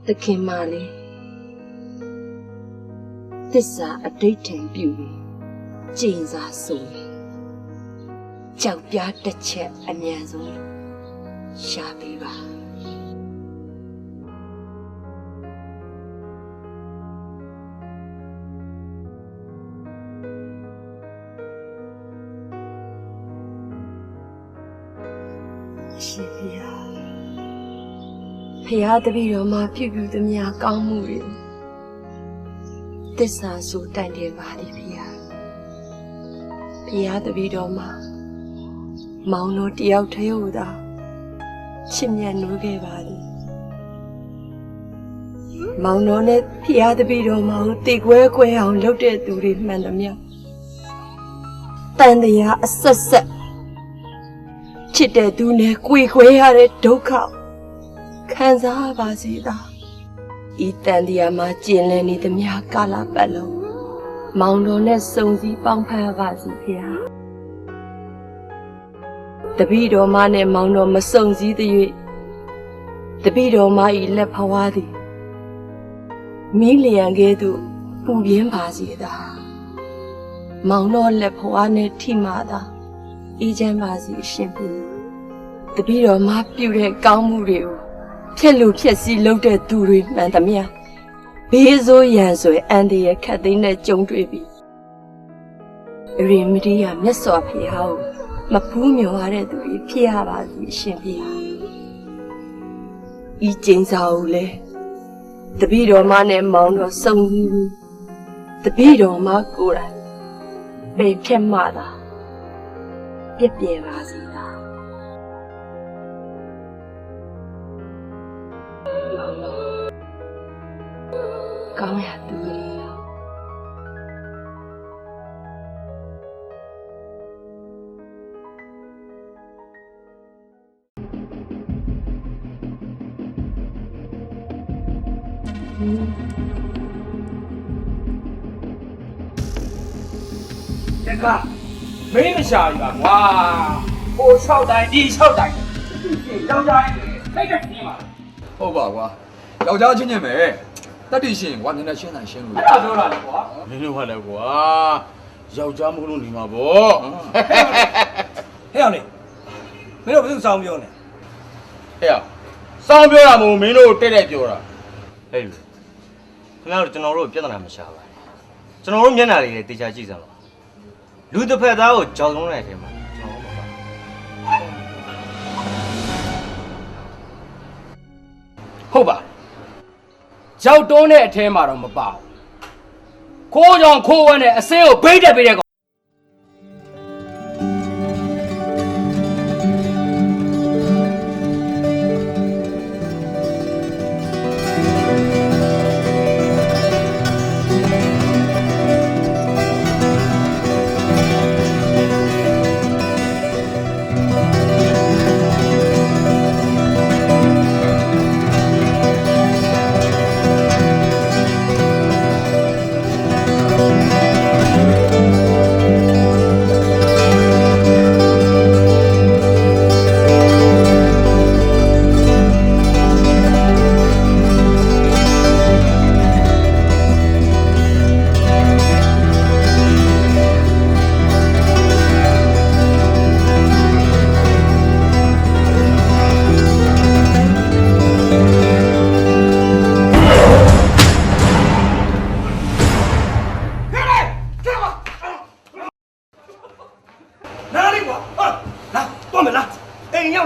The Kimali This are a dating beauty. Jeans are so. Chow Pia the Chet and Yazoo. Shabiba. Pia the video ma piu the mia kamuri. This are so tiny body Pia. Pia the video ma. Mauno di out Toyoda. Chimya no gay body. Mauno net Pia the video ma take work way on looked at to read Mandamia. Then they are a sunset. Chite dune quick way at it doka. Kanza Basida. Itandia Machineni the Miakala Bello. Mauno Sonzi Pampa Vasipia. The Bido Mane Mauno Masonzi the Bido Mai Lepawadi. Million Gedu Pubian Basida. Mauno Lepoane Timada. Ejan Basi Shimpi. The Bido Ma Pure Gamurio. Pellu Piesi looked at Duri Mandamia. Bezo Yanso and the Cadena Jondribi. Remedia Mesopi how Mapumio Aredui Piava Shimpia. Eating Saule. The Bido Mane Mono Song. The Bido Makura. Babe Kemada. Pipi Vasida. Come here, do it. Jaga, mấy sao vậy wow, ô sao đại đi sao đại, giao dài, mấy cái gì mà? 好吧哇，要家今年没，那地形完全在现在线路。咋说了我？ မင်းတို့ကလည်းကွာယောက်ျားမဟုတ်လို့နေမှာပေါ့ ဟဲ့အောင်လေမင်းတို့ဘယ်သူစောင်းပြောနေ ဟဲ့ရစောင်းပြောတာမဟုတ်မင်းတို့တက်တက်ပြောတာဟဲ့လူခင်ဗျားတို့ကျွန်တော်တို့ပြဿနာမရှာပါဘူးကျွန်တော်တို့မျက်နှာတွေလည်းတေချာကြည့်စမ်းပါလူတစ်ဖက်သားကိုကြောက်လုံးတဲ့အချိန်မှာကျွန်တော်တို့မပါဟုတ်ပါကြောက်တွန်းတဲ့အထဲမှာတော့မပါဘူးခိုးကြောင်ခိုးဝမ်းနဲ့အစင်းကိုဘိတ်တက်ပေးတဲ့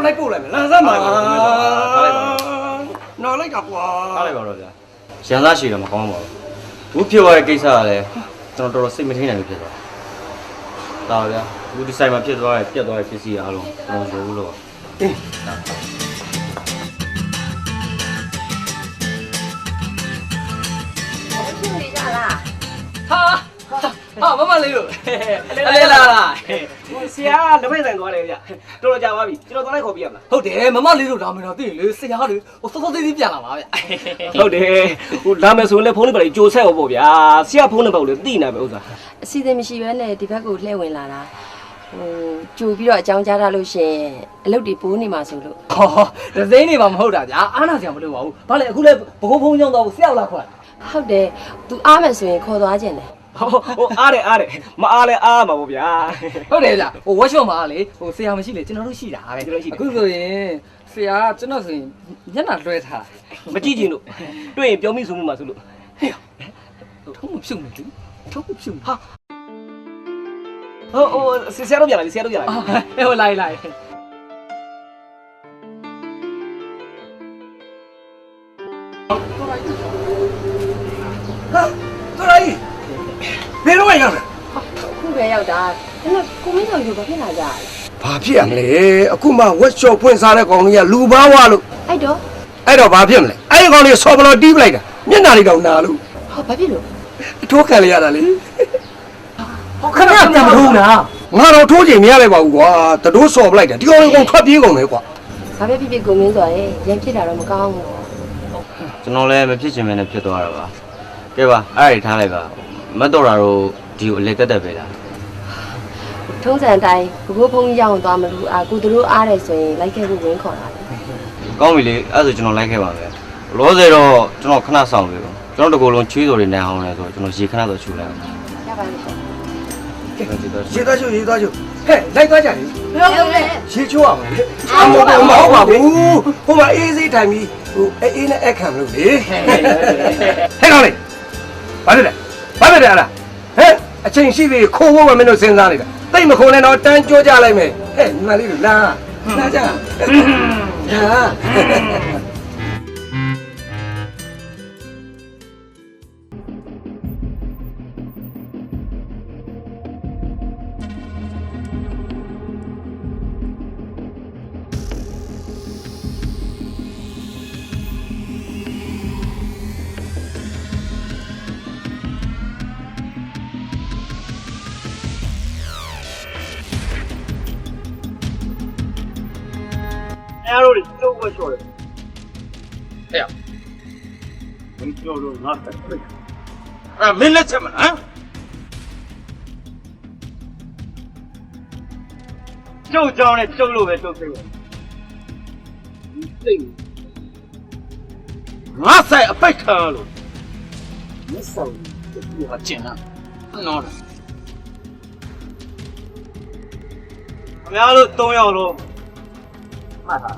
လိုက်ပို့လိုက်မယ်လမ်းစမ်းမှာနော်လိုက်တာကွာထားလိုက်ပါတော့ဗျာရန်သားရှည်တော့မကောင်းပါဘူးဘူးဖြစ်သွားတဲ့ကိစ္စကလည်းကျွန်တော်တော်တော်စိတ်မထိန်နိုင်ဘူးဖြစ်သွားတာဗျာဘူးဒီဆိုင်မှာဖြစ်သွားတဲ့ပြတ်သွားတဲ့ပစ္စည်းအားလုံးကျွန်တော်ယူလို့တင်းဟာမမလေးတို့လေးလာလားဆရာကလက်ဖက်ဆိုင်သွားတယ်ဗျတော်တော်ကြာပါပြီကျွန်တော်သွားလိုက်ခေါ်ပြရမလားဟုတ်တယ်မမလေးတို့လာမယ်တော့သိရင်လေဆရာကလေစောစောသေးသေးပြန်လာပါဗျဟုတ်တယ်ဟိုလာမယ်ဆိုရင်လည်းဖုန်းနံပါတ်ကြီးကြိုဆက်အောင်ပေါ့ဗျာဆရာဖုန်းနံပါတ်ကိုလည်းသိနေပဲဥစ္စာအစီအစဉ်မရှိဘဲနဲ့ဒီဘက်ကိုလှည့်ဝင်လာတာဟို ကြိုပြီးတော့အကြောင်းကြားထားလို့ရှင်အလုပ်တွေပိုးနေမှာဆိုလို့ ဟောဒဇိန်းနေပါမဟုတ်တာဗျာအားနာစရာမလိုပါဘူးဘာလဲအခုလဲဘကိုးဖုံးကြောင်းတော့ဆရာလာခွာ ဟုတ်တယ် तू အားမယ်ဆိုရင်ခေါ်သွားခြင်းတယ် ဟိုအားတယ်မအားလဲအားမှာပေါ့ဗျာဟုတ်တယ်ဗျာဟို workshop မှာလေဟိုဆရာမရှိလေကျွန်တော်တို့ရှိတာပဲအခုဆိုရင်ဆရာကျွန်တော်ဆိုရင်မျက်နှာလွှဲထားမကြည့်ချင်လို့တွေ့ရင်ပြောမိဆိုမှုမှာဆိုလို့ဟေးထုံးမဖြုတ်နေလေထုံးမဖြုတ်ဟာဟိုဆရာတို့ပြန်လာပြီဆရာတို့ပြန်လာပြီဟိုလိုက်ဟာတော်လိုက်ဘယ်တော့မှရောက်လဲ ခုပဲရောက်တာဒါပေမဲ့ကိုမင်းဆောင်ယူဘာဖြစ်လာကြလဲ ဘာဖြစ်ရမလဲအခုမှ workshop ဖွင့်စားတဲ့ကောင်ကြီးကလူဘာဝလို့ အဲ့တော့ အဲ့တော့ဘာဖြစ်မလဲအဲ့ဒီကောင်လေးဆော်ဘလော်တီးပလိုက်တာမျက်နှာလေးတော့နာလို့ ဟောဘာဖြစ်လို့ အထိုးခံလိုက်ရတာလေ ဟောခဏပြန်မထိုးလား ငါတော့ထိုးချိန်မရလိုက်ပါဘူးကွာတတိုးဆော်ပလိုက်တာဒီကောင်လေးကောင်ထွက်ပြေးကုန်မယ်ကွာ ဘာပဲဖြစ်ဖြစ်ကိုမင်းဆောင်ရဲ့ရန်ဖြစ်တာတော့မကောင်းဘူး ကျွန်တော်လည်းမဖြစ်ချင်မဲနဲ့ဖြစ်သွားတာပါကဲပါအဲ့ဒါထားလိုက်ပါမတ်တော်တာတို့ဒီကိုအလေတက်တက်ပဲလား ထုံးစံအတိုင်းဘကိုးဖုံးကြီးရောက်သွားမလို့ကိုတို့အားတယ်ဆိုရင်လိုက်ခဲ့ဖို့ဝင်ခေါ်တာလေ ကောင်းပြီလေအဲ့ဒါဆိုကျွန်တော်လိုက်ခဲ့ပါမယ်လောဆယ်တော့ကျွန်တော်ခဏဆောင်ပြီကျွန်တော်တကူလုံးချွေးတော်တွေနိုင်အောင်လဲဆိုကျွန်တော်ရေခဏတော့ချူလိုက်အောင် ရပါလိမ့်မယ် ရေသွားချုပ်ဟဲ့လိုက်သွားကြလေ ဟုတ်ကဲ့ ရေချိုးအောင်လေမဟုတ်ပါဘူးဟိုမှာအေးစေးထိုင်ပြီးဟိုအေးနဲ့အခမ်းလို့လေဟဲ့ကောင်လေးဘာလဲအဲ့ဒါဟဲ့အချိန်ရှိပြီခိုးဖို့မမင်းတို့စဉ်းစားနေတာတိတ်မခိုးနဲ့တော့တန်းကြိုးကြလိုက်မယ်ဟဲ့ညီမလေးလာကြလာ အားတို့ကျုပ်ဝတ်ချော်တယ် မင်းလက်ချက်မလားကျုပ်ကြောင်းနဲ့ကျုပ်လို့ပဲကျုပ်သိတယ်ငါဆိုင်အပိုက်ခံလို့မဆောင်ဘူးဟာကျင်လားနော်အများလို့3ယောက်လို့မှတ်တာ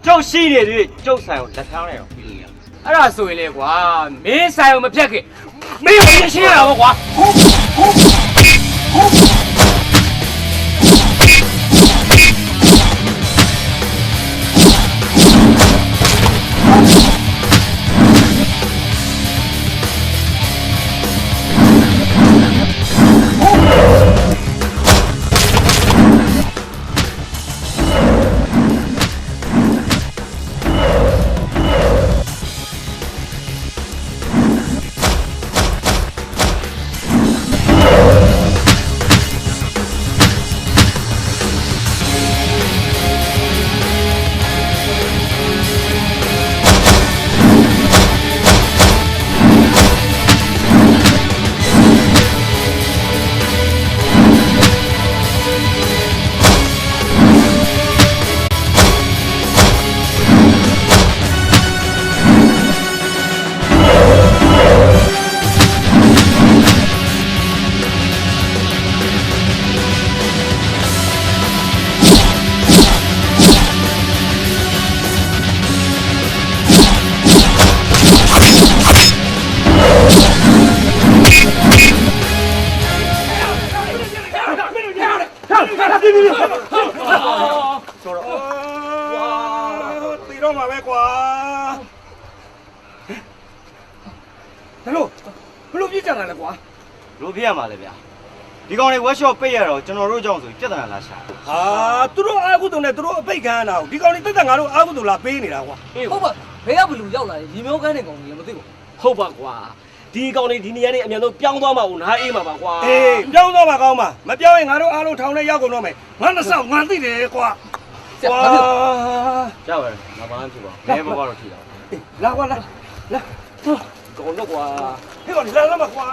ကျုပ်ရှိနေသေးကျုပ်ဆိုင်ကိုလက်ထောင်းနေအောင်ပြီးလို့ရ အဲ့ဒါဆိုရင်လေကွာမင်းဆိုင်ကိုမဖြတ်ခင်မင်းကိုရှင်းရအောင်ကွာဘလို့ပြစ်ကြတာလဲကွာ လို့ပြရမှာလေဗျာဒီကောင်တွေ workshop ပိတ်ရတော့ကျွန်တော်တို့ကြောင့်ဆိုပြဿနာလာရှာ ဟာသူတို့အာကုတုံနဲ့သူတို့အပိတ်ခံရတာဒီကောင်လေးတက်တက်ငါတို့အာကုတုံလာပေးနေတာကွာ ဟုတ်ပါဘယ်ကဘလူရောက်လာရင်ရေမျိုးကန်းတဲ့ကောင်ကြီးလည်းမသိဘူးဟုတ်ပါကွာဒီကောင်တွေဒီနေရာနဲ့အမြန်ဆုံးပြောင်းသွားမှာကိုနားအေးမှာပါကွာ အေးပြောင်းတော့မှာကောင်းမှာမပြောင်းရင်ငါတို့အားလုံးထောင်ထဲရောက်ကုန်တော့မယ်ငါနှစ်ဆောက်ငါသိတယ်ကွာ ကွာ ကြောက်ရတယ်ငါဘာမှဖြစ်ပါဘူးဘယ်ဘောတော့ထီတော့ လာကွာလာ ကောင်တော့ကွာ ဟဲ့ကောင်လာလာမှာကွာ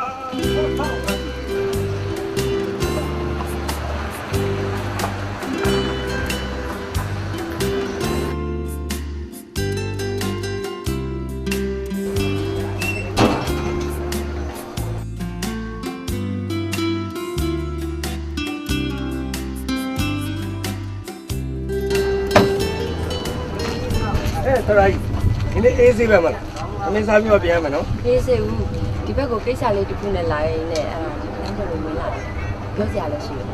တော်လိုက်ဒီနေ့အေးစေးပဲမလားအမေစားပြီးတော့ပြန်ရမယ်နော် ပြေးစေဦးဒီဘက်ကိုကိစ္စလေးတစ်ခုနဲ့လာရင်လည်းအဲ့ဒါလမ်းပေါ်ဝင်လာတယ်ပြောစရာလည်းရှိတယ်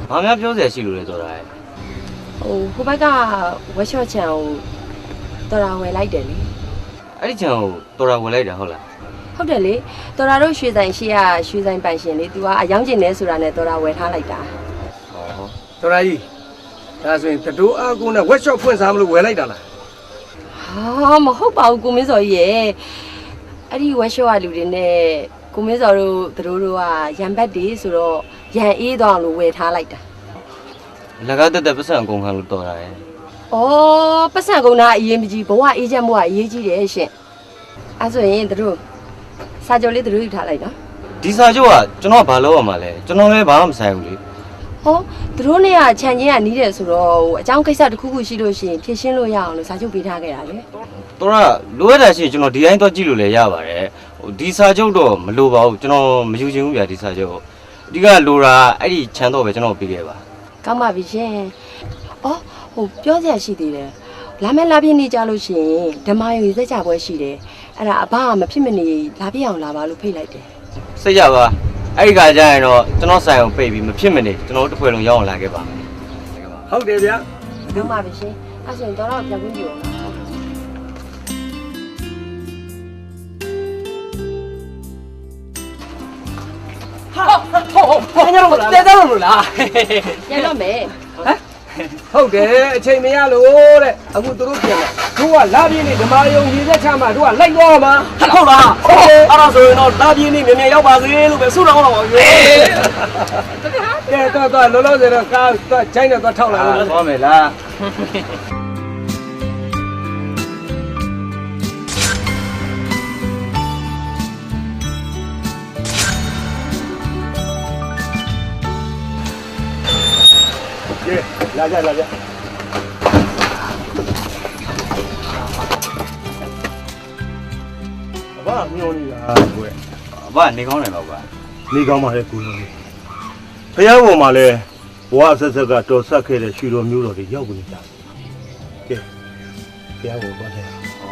။ဘာများပြောစရာရှိလို့လဲတော်တာရဲ့ ဟိုဘက်ကဝက်ရှော့ချန်ကိုတော်တာဝယ်လိုက်တယ်လေ ။အဲ့ဒီချံကိုတော်တာဝင်လိုက်တာဟုတ်လား ဟုတ်တယ်လေတော်တာတို့ရွှေဆိုင်ရှိရရွှေဆိုင်ပိုင်ရှင်လေ तू ကအယောင်းကျင်နေဆိုတာနဲ့တော်တာဝယ်ထားလိုက်တာ ။ဟော တော်လိုက်ကြီးဒါဆိုရင်တတိုးအားကိုနဲ့ workshop ဖွင့်စားမလို့ဝယ်လိုက်တာလား ဟာမဟုတ်ပါဘူးကိုမင်းစော်ကြီးရဲ့အဲ့ဒီဝက်ရှော့ကလူတွေနဲ့ကိုမင်းစော်တို့တို့ကရံဘတ်တွေဆိုတော့ရံအေးသွားအောင်လို့ဝယ်ထားလိုက်တာ ။လကားတက်ပတ်စံအကုန်ခံလို့တော်တာရဲ့ ။အော်ပတ်စံကုန်တာအရေးမကြီးဘဝအေးချမ်းမှုကအရေးကြီးတယ်ရှင်။အဲဆိုရင်တို့စာကြိုလေးတို့ယူထားလိုက်နော် ။ဒီစာချုပ်ကကျွန်တော်ဘာလုပ်ရမှာလဲ။ကျွန်တော်လည်းဘာမှမဆိုင်ဘူးလေ ။ဟောတို့နဲ့ကခြံချင်းကနီးတယ်ဆိုတော့အကြောင်းကိစ္စတစ်ခုခုရှိလို့ရှိရင်ဖြေရှင်းလို့ရအောင်လို့စာချုပ်ပေးထားခဲ့တာလေ ။တော်ကလိုရတာရှိရင်ကျွန်တော်ဒီတိုင်းတော့ကြည့်လို့လည်းရပါတယ်။ဟိုဒီစာချုပ်တော့မလိုပါဘူးကျွန်တော်မယူချင်ဘူးဗျာဒီစာချုပ်။အဓိကလိုတာအဲ့ဒီချမ်းတော့ပဲကျွန်တော်ပေးခဲ့ပါ ။ကောင်းပါပြီရှင်။အော်ဟိုပြောစရာရှိသေးတယ်။လာမယ့်လာပြည့်နေ့ကြလို့ရှိရင်ဓမ္မယုံစက်ကြပွဲရှိတယ်။အဲ့ဒါအဘကမဖြစ်မနေလာပြည့်အောင်လာပါလို့ဖိတ်လိုက်တယ် ။စိတ်ကြပါ။အဲ့ဒီကကြရင်တော့ကျွန်တော်ဆိုင်အောင်ပိတ်ပြီးမဖြစ်မနေကျွန်တော်တို့တစ်ဖွဲ့လုံးရောက်အောင်လာခဲ့ပါမယ် ဟုတ်တယ်ဗျာ ။ကောင်းပါပြီရှင်။အဲဆိုရင်တော့ပြန်ပြီးပြောအောင်။ ညတော့တဲသားလို့လား ရတော့မယ် ဟုတ်တယ်အချိန်မရလို့တဲ့အခုသူတို့ပြန်လာတို့ကလာပြင်းနေဓမ္မယုံကြီးသက်ချမှာတို့ကလိုက်တော့မှာ ဟုတ်လားအဲ့ဒါဆိုရင်တော့တာပြင်းနေမြန်မြန်ရောက်ပါစေလို့ပဲဆုတောင်းတော့ပါဘူး ကဲတော့လောလောဆယ်တော့ကားတော့ချိုင်းတော့ထောက်လာလို့ ။သွားမယ်လား။ ကဲလာကြအဘမျောနေတာကွယ် အဘနေကောင်းတယ်တော့ဗျာ နေကောင်းပါလေကိုလုံးလေးဖျားပေါ်မှာလဲဘဝဆက်ဆက်ကတော်ဆက်ခဲ့တဲ့ရွှေတော်မျိုးတော်တွေရောက်နေကြတယ်ကဲဖျားပေါ်ပါလေ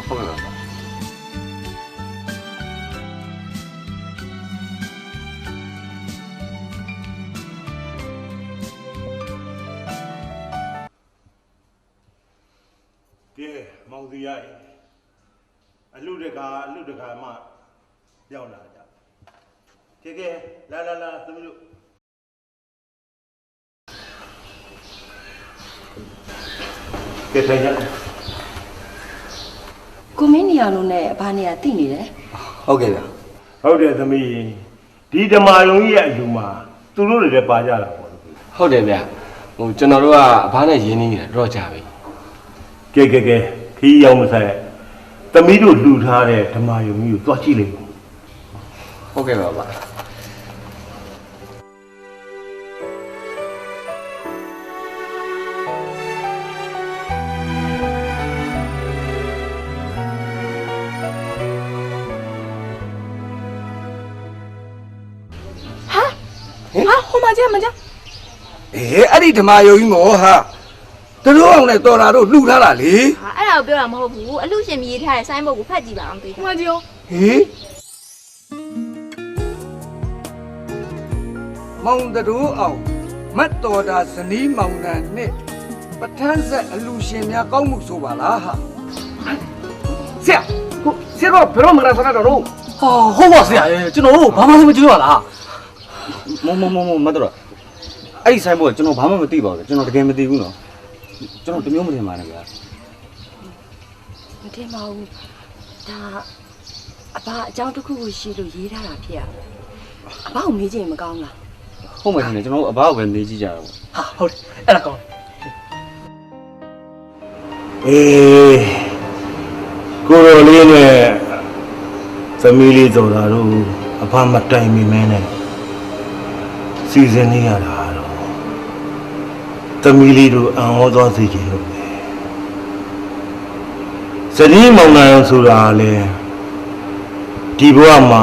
ဟုတ်ကဲ့ပါ ကဲမောင်စီရအလူတကာမှရောက်လာကြကဲလာသမီးတို့ကဲထိုင်ကြ ကိုမင်းနေရာလုံးနဲ့ဘာနေရာတိနေတယ် ဟုတ်ကဲ့ဗျ ဟုတ်တယ်သမီးဒီဓမ္မယုံကြီးရဲ့အလူမှာသူတို့တွေလည်းပါကြတာပေါ့ ဟုတ်တယ်ဗျဟိုကျွန်တော်တို့ကအဘနဲ့ရင်းနှီးနေတာတော့ကြာပြီ ကဲခီးရောက်မဆိုင်သမီးတို့လှူထားတဲ့ဓမ္မယုံကြီးကိုတွားကြည့်လိုက် ဟုတ်ကဲ့ပါဗျ ဟာဟိုမှာကြမကြ အဲ့ဒီဓမ္မယုံကြီးမောဟာသူတို့အောင်နဲ့တော်တာတို့လှူထားတာလေ ဟာအဲ့ဒါကိုပြောတာမဟုတ်ဘူးအလူရှင်မြည်ထားတဲ့ဆိုင်းဘုတ်ကိုဖတ်ကြည့်ပါအောင်သိတယ်မှန်ကြော ဟေးမောင်တို့အောင်မတ်တော်တာဇနီးမောင်နှံနဲ့ပဋ္ဌာန်းဆက်အလူရှင်များကောင်းမှုဆိုပါလားဟာဆရာဆရာတော့ဘယ်တော့မှလာစားတော့ ဟာဟုတ်ပါဆရာရေကျွန်တော်တို့ဘာမှမကြည့်ရလား မမတော်အဲ့ဒီဆိုင်ဘောကကျွန်တော်ဘာမှမသိပါဘူးကျွန်တော်တကယ်မသိဘူးနော်ကျွန်တော်တမျိုးမထင်ပါနဲ့ဗျာ မတင်ပါဘူးဒါအဘအကြောင်းတစ်ခုခုရှိလို့ရေးထားတာဖြစ်ရအဘကိုမေးချင်မကောင်းလား ဟုတ်မှထင်တယ်ကျွန်တော်အဘကိုပဲမေးကြည့်ကြတာပေါ့ ဟာဟုတ်တယ်အဲ့ဒါကောင်း အေးကိုရိုလေးနဲ့သမီးလေးတော်တာတို့အဖမတိုင်မိမင်းနဲ့စီစဉ်နေရတာတော့သမီးလေးတို့အံ့ဩသွားစေခြင်းလို့ပဲဇနီးမောင်နှံဆိုတာလေဒီဘဝမှာ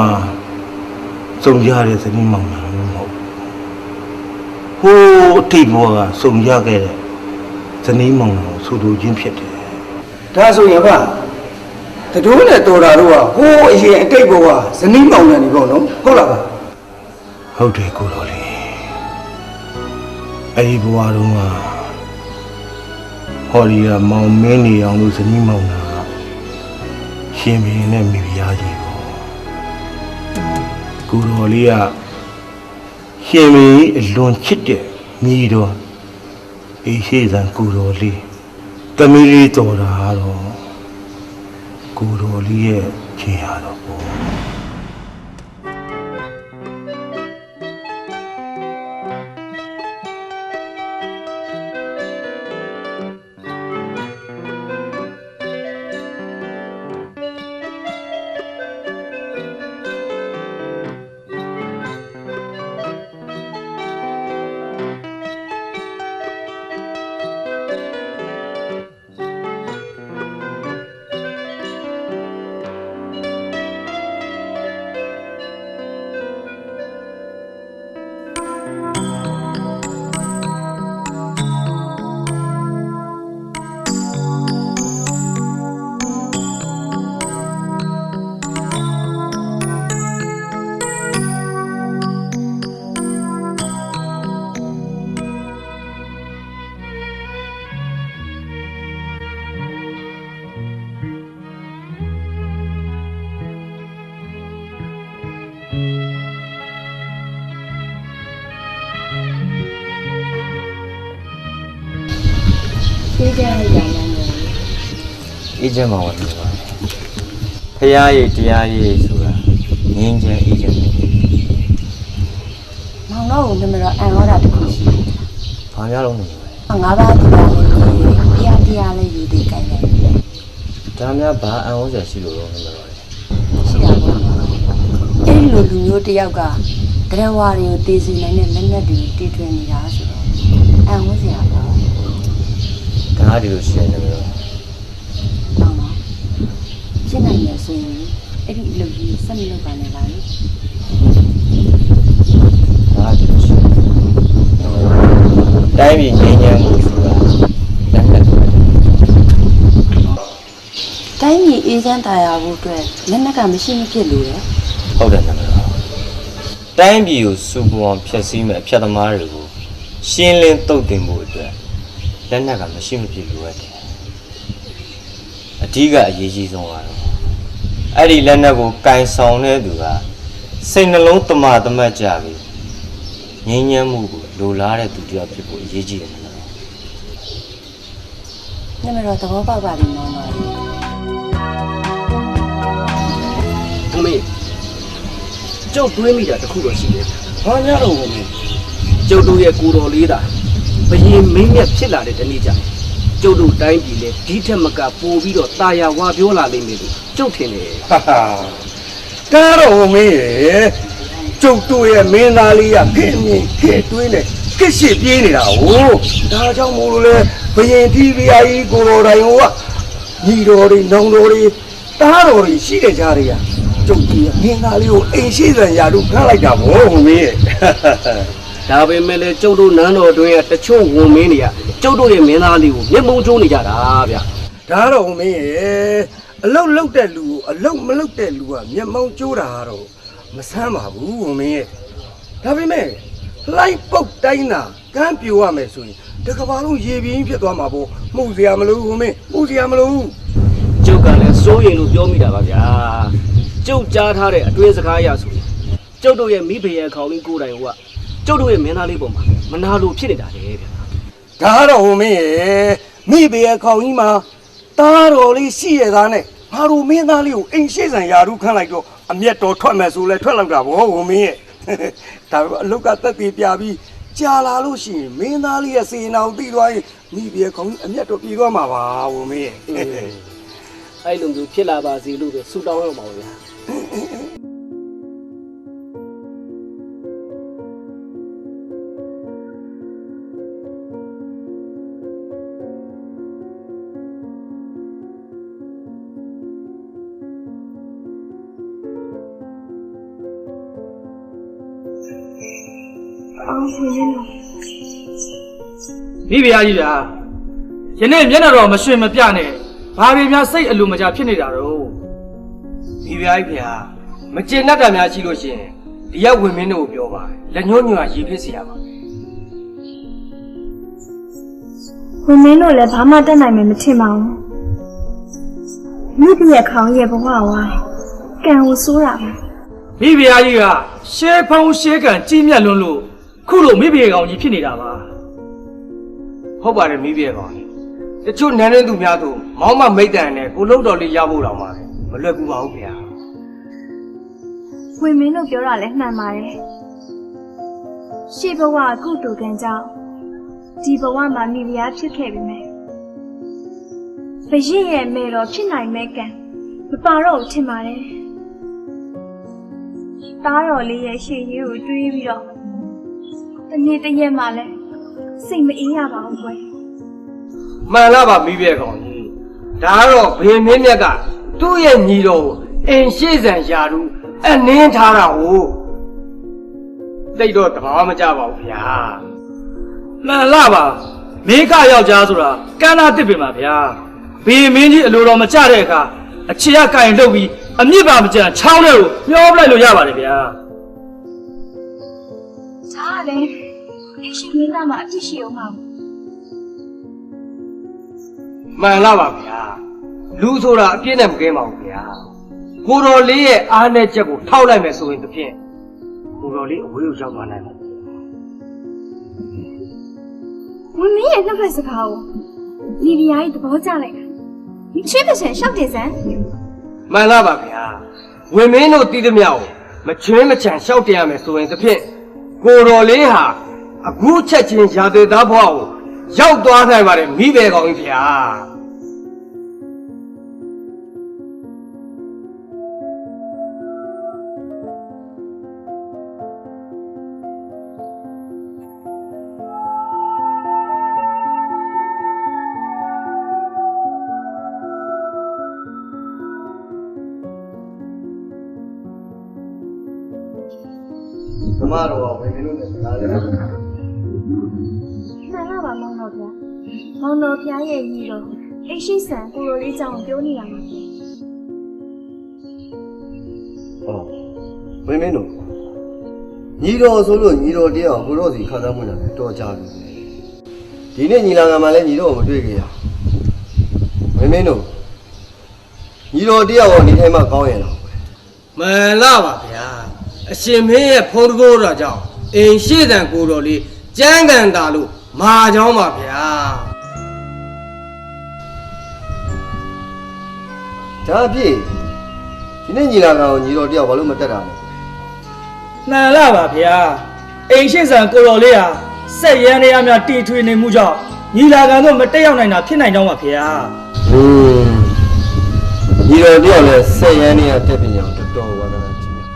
စုံကြတဲ့ဇနီးမောင်နှံမဟုတ်ဟိုးအထိပ်ဘဝကစုံကြခဲ့တဲ့ဇနီးမောင်နှံဆိုလိုခြင်းဖြစ်တယ် ဒါဆိုရင်ဗျ တတိုးနဲ့တော်တာတို့ကဟိုးအရင်အတိတ်ဘဝဇနီးမောင်နှံနေပေါ့နော်ဟုတ်လားဗျာ ဟုတ်တယ်ကိုတော်လေးအဲ့ဒီဘဝတုန်းကဟော်ရီကမောင်မင်းနေအောင်လို့ဇနီးမောင်နှံကရှင်မင်းနဲ့မိဖုရားကြီးကိုကိုတော်လေးကရှင်မင်းအလွန်ချစ်တဲ့မိတော်အေးရှိစံကိုတော်လေးသမီးလေးတော်တာတော့ကိုတော်လေးရဲ့ခြေရတော့ပေါ့ အေးချမ်းရရမ်းတယ် အေးချမ်းပါဝင်ပါဖရားရဲ့တရားရဲ့ဆိုတာငင်းချမ်းအေးချမ်းတယ် မောင်တော့ကိုနမတော်အန်ဟောတာတခုရှိတယ် ဘာများလုံးနေလဲ ငါးပါးတရားလေးတရားလေးယူသေးကြတယ် ဒါများဘာအံ့ဩစရာရှိလို့တော့မလို့လေ ရှိတာပေါ့အဲ့ဒီလိုလူမျိုးတယောက်ကဒရဝါတွေကိုတေးစီနိုင်တဲ့လက်နက်တွေတီးထွင်နေတာဆိုတော့အန်ဟောစရာပေါ့ ဒါဒီလိုရှိနေတယ်လို့ မောင်တော့ရှင်းနိုင်ရဆိုရင်အဲ့ဒီအလုပ်ကြီးဆက်မလုပ်ပါနဲ့လား ဒါဒီလိုရှိတိုင်းပြည်ငြိမ်းချမ်းမှုဆိုတာလက်လက် တိုင်းပြည်အေးချမ်းသာယာဖို့အတွက်လက်နက်ကမရှိမဖြစ်လို့ရ ဟုတ်တယ်နမတော်တိုင်းပြည်ကိုစူပူအောင်ဖျက်ဆီးမဲ့အဖျက်သမားတွေကိုရှင်းလင်းတုတ်တင်ဖို့အတွက်လက်နက်ကမရှိမဖြစ်လိုအပ်တယ်အဓိကအရေးကြီးဆုံးကတော့အဲ့ဒီလက်နက်ကိုကင်ဆောင်တဲ့သူကစိတ်နှလုံးတမတမတ်ကြပြီးငြိမ်းချမ်းမှုကိုလိုလားတဲ့သူတယောက်ဖြစ်ဖို့အရေးကြီးတယ်နော် နမတော်သဘောပေါက်ပါလိမ့်မောင်တော့ အမေကျုပ်တွေးမိတာတခုတော့ရှိတယ် ဘာများတော့ဝင် ကျုပ်တို့ရဲ့ကိုတော်လေးတာဘယင်မင်းမြတ်ဖြစ်လာတဲ့တနေ့ကျကျုပ်တို့တိုင်းပြည်လေဒီထက်မကပိုပြီးတော့တာယာဝါပြောလာလိမ့်မယ်လို့ကျုပ်ထင်တယ် ဟာဟာဒါတော့မင်းရဲ့ကျုပ်တို့ရဲ့မင်းသားလေးကခင်မြင်ခင်တွင်းနဲ့ကစ်ရှိပြေးနေတာဟုတ်ဒါကြောင့်မို့လို့လေဘယင်တီးပြာကြီးကိုတော်တိုင်ဟိုကညီတော်တွေနောင်တော်တွေတားတော်တွေရှိတဲ့ကြားတွေကကျုပ်ကြီးမင်းသားလေးကိုအိမ်ရှိစံရာတို့ခန့်လိုက်တာဗောမင်းရဲ့ ဒါပေမဲ့လေကျုပ်တို့နန်းတော်တွင်ကတချို့ဝန်မင်းတွေကကျုပ်တို့ရဲ့မင်းသားလေးကိုမျက်မှောင်ကျိုးနေကြတာဗျ ဒါတော့မင်းရဲ့အလုတ်လုတ်တဲ့လူကိုအလုတ်မလုတ်တဲ့လူကမျက်မှောင်ကျိုးတာတော့မဆမ်းပါဘူးမင်းရဲ့ဒါပေမဲ့လိုက်ပုတ်တိုင်းတာကမ်းပြိုရမယ်ဆိုရင်တကဘာလုံးရေပြင်းဖြစ်သွားမှာပေါ့မှုစရာမလိုဘူးမင်းမှုစရာမလိုဘူး ကျုပ်ကလည်းစိုးရင်လို့ပြောမိတာပါဗျာကျုပ်ကြားထားတဲ့အတွင်းစကားအရဆိုရင်ကျုပ်တို့ရဲ့မိဖုရားခေါင်းလေးကိုယ်တိုင်ဟိုကကျုပ်တို့ရဲ့မင်းသားလေးပုံမှာမနာလို့ဖြစ်နေတာလေဗျာ ဒါတော့မင်းရဲ့မိဘရဲ့ခေါင်းကြီးမှာတားတော်လေးရှိရသားနဲ့ငါတို့မင်းသားလေးကိုအိမ်ရှိစံရာတို့ခန့်လိုက်တော့အမျက်တော်ထွက်မယ်ဆိုလဲထွက်လောက်တာဗောမင်းရဲ့ဒါပေမဲ့အလုတ်ကတက်သေးပြပြီးကြာလာလို့ရှိရင်မင်းသားလေးရဲ့စေနာကိုသိသွားရင်မိဘရဲ့ခေါင်းကြီးအမျက်တော်ပြေသွားမှာပါမင်းရဲ့ အဲ့လိုမျိုးဖြစ်လာပါစေလို့ပဲဆုတောင်းရမှာပါဗျာ မိဖုရားကြီးဗျာယနေ့မျက်နှာတော်မရွှင်မပြနဲ့ဘာတွေများစိတ်အလိုမကျဖြစ်နေတာတော့ မိဖုရားကြီးဖေဟာမကျေနပ်တာများရှိလို့ရှိရင်ဒီရောက်ဝင်မင်းတို့ကိုပြောပါလက်ညှိုးညွှန်ရေဖြစ်စီရပါ ဝင်မင်းတို့လည်းဘာမှတက်နိုင်မယ်မထင်ပါဘူးမိပြည့်ခေါင်းရဲ့ဘဝဝိုင်းကံကိုစိုးတာပါ မိဖုရားကြီးကရှဲဖုံးရှဲကန်ကြီးမြတ်လွန်းလို့ခုလိုမိဖုရားကောင်ကြီးဖြစ်နေတာပါ ဟုတ်ပါတယ်မိဖုရားကောင်ကြီးတချို့နန်းရင်းသူများတို့မောင်းမမိတ်တန်နဲ့ကိုလုံးတော်လေးရဖို့တော့မှာမလွယ်ကူပါဘူးဗျာ ဝင်မင်းတို့ပြောတာလည်းမှန်ပါတယ်ရှေ့ဘဝကုတူကံကြောင့်ဒီဘဝမှာမိဖုရားဖြစ်ခဲ့ပြီမယ်ဘရင့်ရဲ့မေတော်ဖြစ်နိုင်မဲ့ကံမပါတော့ဘူးထင်ပါတယ်တားတော်လေးရဲ့ရှေ့ရေးကိုတွေးပြီးတော့တနေ့တရက်မှလည်းစိတ်မအေးရပါဘူးကွယ် မှန်လားပါမိဖုရားကောင်ကြီးဒါကတော့ဘေမင်းမြတ်ကသူ့ရဲ့ညီတော်ကိုအိမ်ရှိစံယာတူအနင်းထားတာဟုတ်တိတ်တော့တဘာမကြပါဘူးဗျာ မှန်လားပါမိကယောက်ျားဆိုတာကန္နာတစ်ပင်ပါဗျာဘေမင်းကြီးအလိုတော်မကြတဲ့အခါအခြေရကင်လှုပ်ပြီးအမြင့်ပါမကြချောင်းထဲကိုမျောပလိုက်လို့ရပါတယ်ဗျာ ခြားတယ်အရှင်မင်းသားမှာအဖြစ်ရှိအောင်ပါ မှန်လားပါဗျာလူဆိုတာအပြည့်နဲ့မကင်းပါဘူးဗျာကိုတော်လေးရဲ့အားနဲ့ချက်ကိုထောက်လိုက်မယ်ဆိုရင်တဖြင့်ကိုတော်လေးအဝေးကိုရောက်သွားနိုင်ပါဘူး ဝင်မင်းရဲ့နှစ်ဖက်စကားကိုမိဖုရားကြီးသဘောကျလိုက်တာ你缺不缺少点噻？ မှန်လားပါဗျာဝင်မင်းတို့တီးသမျှကိုမချွင်းမချန်ရှောက်တင်ရမယ်ဆိုရင်တဖြင့်ကိုတော်လေးဟာအခုချက်ချင်းရာသေးသားဘွားကိုရောက်သွားနိုင်ပါတယ်မိဘကောင်ကြီးဗျာ ဓမ္မတော်ကဝင်လို့လည်းစကားလည်း မှန်လားပါမောင်တော်ဗျာမောင်တော်ဖျားရဲ့ညီတော်အိရှိဆန်ကိုလိုလေးကြောင့်ပြောနေတာပါ ဟောမင်းတို့ညီတော်ဆိုလို့ညီတော်တရားကိုတော့စီခံစားမှုနဲ့တော်ကြပြီဒီနေ့ညီလာခံမှာလည်းညီတော်ကိုမတွေ့ကြရမင်းတို့ညီတော်တရားကိုဒီထိုင်မှာကောင်းရတော့ မှန်လားပါဗျာအရှင်မင်းရဲ့ဖုံးတကိုးတော်ကြောင့်အိမ်ရှိတဲ့ကိုတော်လေးကြမ်းကန်တာလို့မာကြောင်းပါဗျာ ဒါအဖြစ်ဒီနေ့ညီလာခံကိုညီတော်တရားဘာလို့မတက်တာလဲ မှန်လားပါဗျာအိမ်ရှိဆန်ကိုတော်လေးဟာစက်ရန်ရများတီထွေနေမှုကြောင့်ညီလာခံတော့မတက်ရောက်နိုင်တာဖြစ်နိုင်ကြောင်းပါဗျာ ညီတော်တရားလည်းဆက်ရန်နေရတက်ပညာတော်တော်ဝါဒနာကြီးများ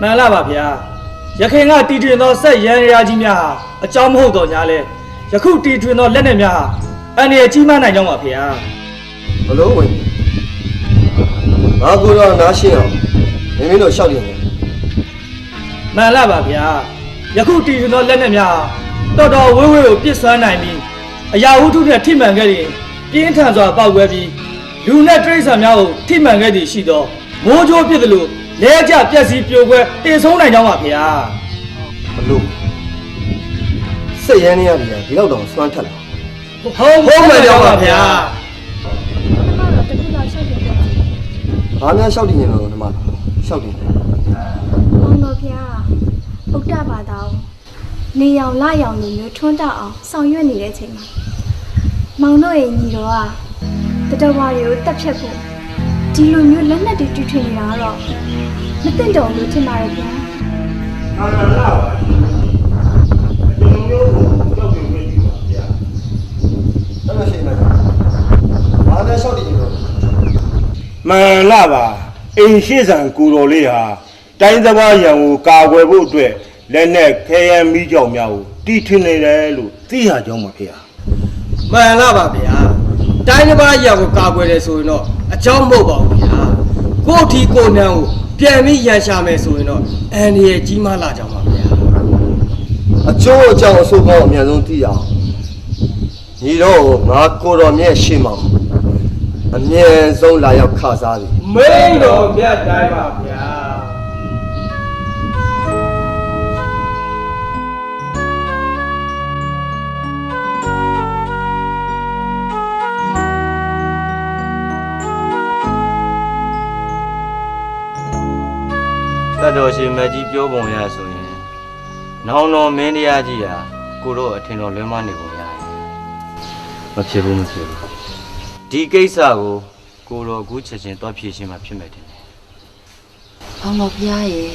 မှန်လားပါဗျာရခိုင်ကတီထွင်သောစက်ရန်ရကြီးများဟာအကြောင်းမဟုတ်တော့ညာလဲယခုတီထွင်သောလက်နက်များဟာအန္တရာယ်ကြီးမားနိုင်ကြောင်းပါဗျာ ဘလို့ဝင်ငါကိုတော့နားရှင်းအောင်မင်းတို့ရှောက်နေတယ် မှန်လားပါဗျာယခုတီထွင်သောလက်နက်များဟာတော်တော်ဝေးဝေးကိုပစ်စွမ်းနိုင်ပြီးအရာဝတ္ထုနဲ့ထိမှန်ခဲ့ရင်ပြင်းထန်စွာပေါက်ကွဲပြီးလူနဲ့တိရစ္ဆာန်များကိုထိမှန်ခဲ့သည်ရှိသောမိုးကြိုးပစ်သလိုလဲကျပြက်စီးပြိုကွဲတည်ဆုံးနိုင်ကြောင်းပါဗျာ ဘလို့ဆက်ရန်နေရတယ်ဒီလောက်တော့စွမ်းထက်လာ ဟုတ်မှန်ကြောင်းပါဗျာ တခုတော့ရှောက်တယ်ပြော ဘာများရှောက်တင်နေလို့ဒီမှာရှောက်တင်တယ် မောင်တော်ဖျားဥဒ္ဒဘာသာကိုနေရောင်လရောင်လိုမျိုးထွန်းတောက်အောင်ဆောင်ရွက်နေတဲ့အချိန်မှာမောင်တို့ရဲ့ညီတော်ကတတော်ဝါတွေကိုတက်ဖြတ်ဖို့ဒီလိုမျိုးလက်နက်တွေတူထွင်နေတာကတော့မသိတော့လို့ထင်ပါတယ်ဗျာ ဟာလာပါဒီလိုမျိုးကြောက်ကြွေးနေပြီပါဗျာအဲ့လိုရှိနေမှာဘာများရှောက်တင်နေလို့ မှန်လားပါအိမ်ရှိဆန်ကိုတော်လေးဟာတိုင်းသဘာရံကိုကာကွယ်ဖို့အတွက်လက်နဲ့ခဲယမ်းမိကြောင်များကိုတီထွင်နေတယ်လို့သိရကြောင်းပါဖေဟာ မှန်လားပါဗျာတိုင်းတစ်ပါးရောက်ကိုကာကွယ်တယ်ဆိုရင်တော့အကြောင်းမဟုတ်ပါဘူးဗျာကိုယ့်ထီကိုယ်နန်းကိုပြန်ပြီးရန်ရှာမယ်ဆိုရင်တော့အန္တရာယ်ကြီးမားလာကြမှာဗျာ အကျိုးအကြောင်းအဆိုးကောင်းအများဆုံးသိရအောင်ညီတော်ငါကိုတော်မြတ်ရှင်းမောင် အမြန်ဆုံးလာရောက်ခစားသည် မင်းတော်မြတ်တိုင်းပါဗျာ တတ်တော်ရှင်မကြီးပြောပုံရဆိုရင်နောင်တော်မင်းတရားကြီးဟာကိုတို့အထင်တော်လွဲမနေပုံရတယ်မဖြစ်ဘူးဒီကိစ္စကိုတော်အခုချက်ချင်းတွားဖြေရှင်းမှဖြစ်မယ်တင်တယ် ဘောင်တော်ဖျားရဲ့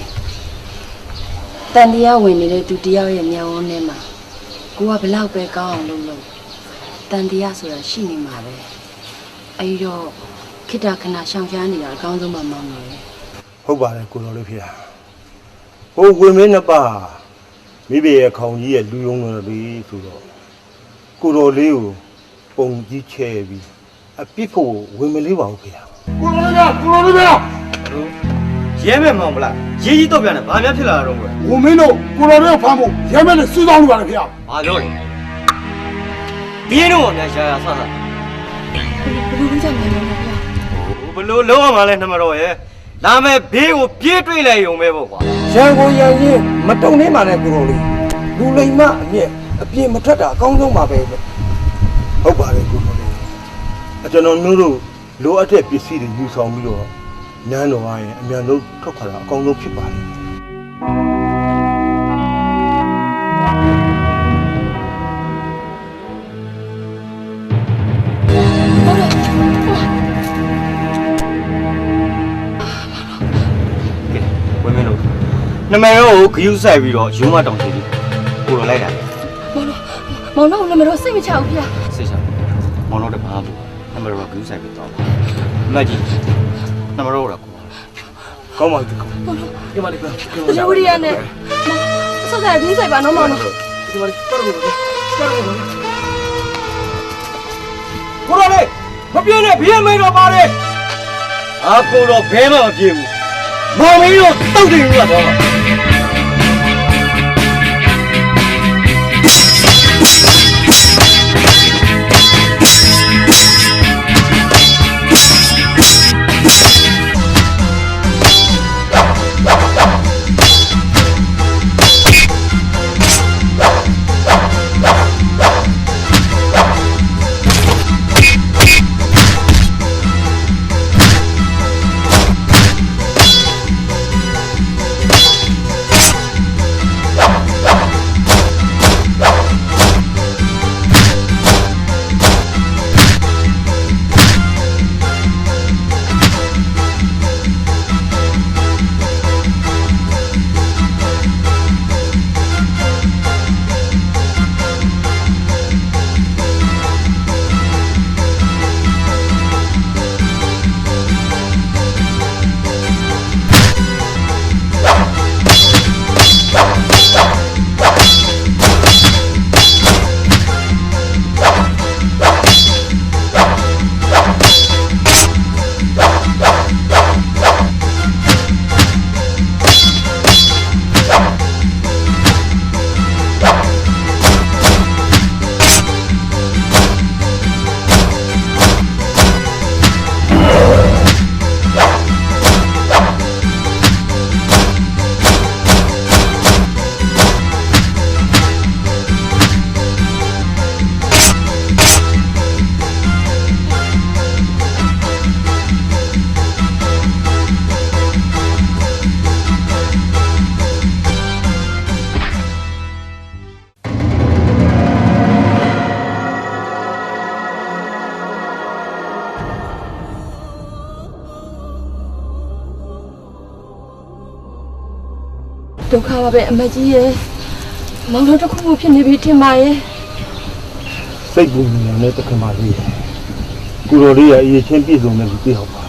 တန်တရားဝင်နေတဲ့သူတယောက်ရဲ့မျက်ဝန်းထဲမှာကိုကဘလောက်ပဲကောင်းအောင်လုပ်တန်တရားဆိုတာရှိနေမှာပဲအဲဒီတော့ခိတ္တခဏရှောင်ရှားနေတာအကောင်းဆုံးမှမောင်းနေတယ် ဟုတ်ပါတယ်ကိုတော်လေးဖေဟိုဝင်မင်းနှစ်ပါးမိဘရဲ့ခေါင်ကြီးရဲ့လူယုံတော်လေးဆိုတော့ကိုတော်လေးကိုပုံကြီးချဲပြီးအပြစ်ဖို့ဝင်မလေးပါဘူးဖေ ကိုလိုလေးဗျာ ရဲမဲ့မောင်ဗလားရေးကြီးတော့ပြန်တယ်ဘာများဖြစ်လာတာတော့ကွယ် ဝမင်းတို့ကိုလိုလေးကိုဖမ်းဖို့ရဲမဲ့နဲ့စူးစောင်းနေပါလေဗျာ ဘာပြောလဲဘင်းတော့နဲ့ရှာဆဆ ဘယ်လိုကြောင့်လဲမလဲဗျာ ဘလို့လုံးအောင်မလဲနှမတော်ရဲ့ဒါမဲ့ဘေးကိုပြေးတွေ့လိုက်ရုံပဲပေါ့ကွာ ရန်ကုန်ရန်ရင်မတုံနေပါနဲ့ကိုလိုလေးလူလိမ်မအမြင့်အပြင်းမထွက်တာအကောင်းဆုံးပါပဲ ဟုတ်ပါတယ်ကိုတော်လေးကျွန်တော်မျိုးတို့လိုအပ်တဲ့ပစ္စည်းတွေယူဆောင်ပြီးတော့နန်းတော်ရဲ့အမြန်ဆုံးထွက်ခွာတာအကောင်းဆုံးဖြစ်ပါတယ် ဝင်မင်းတို့နှမရောကိုဂယူးဆိုင်ပြီးတော့ရုံးမတောင်စီပြီးကိုလိုလိုက်တာလေ မောင်တော်လည်းမတော်စိတ်မချဘူးဗျာ စိတ်ချမောင်တို့တပားဘူးနှမရောဂယူးဆိုင်ပြီးတော့မကြီးနှမရောကကို ကောင်းပါပြီကောင်း ဒီမှာလေးပြော လူရီယာနဲ့ဆက်ဆက်ပြီးဆိုင်ပါနော်မောင်တော် ဒီမှာလေးတော်တော်တော် ကိုလိုလေးမပြင်းနဲ့ဘေးမိန်တော့ပါတယ် အာကိုတော့ဘဲမှမပြေဘူးမောင်မင်းတို့တောက်တယ်လို့ကတော့ ဒုက္ခပါပဲအမကြီးရဲ့မောင်တော်တစ်ခုခုဖြစ်နေပြီထင်ပါရဲ့ စိတ်ပူနေတယ်တခင်မလေးကိုတော်လေးရဲ့အရေးချင်းပြည့်စုံတဲ့လူသိဟုတ်ပါ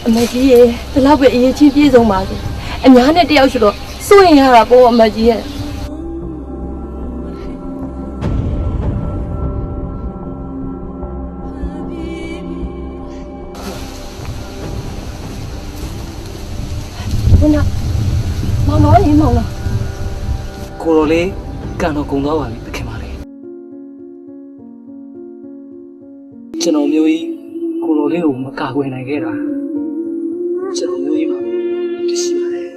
အမကြီးရဲ့ဒီလောက်ပဲအရေးချင်းပြေဆုံးပါစေအများနဲ့တယောက်ရှိတော့စိုးရင်ရတာပေါ့အမကြီးရဲ့မောင်တော်ရေမောင်တော် ကိုလိုလေးကန်တော့ကုံသွားပါပြီတခင်ပါလေကျွန်တော်မျိုးကြီးကို ကိုလိုလေးကိုမကာကွယ်နိုင်ခဲ့တာကျွန်တော်မျိုးကြီးပါတရှိပါတယ်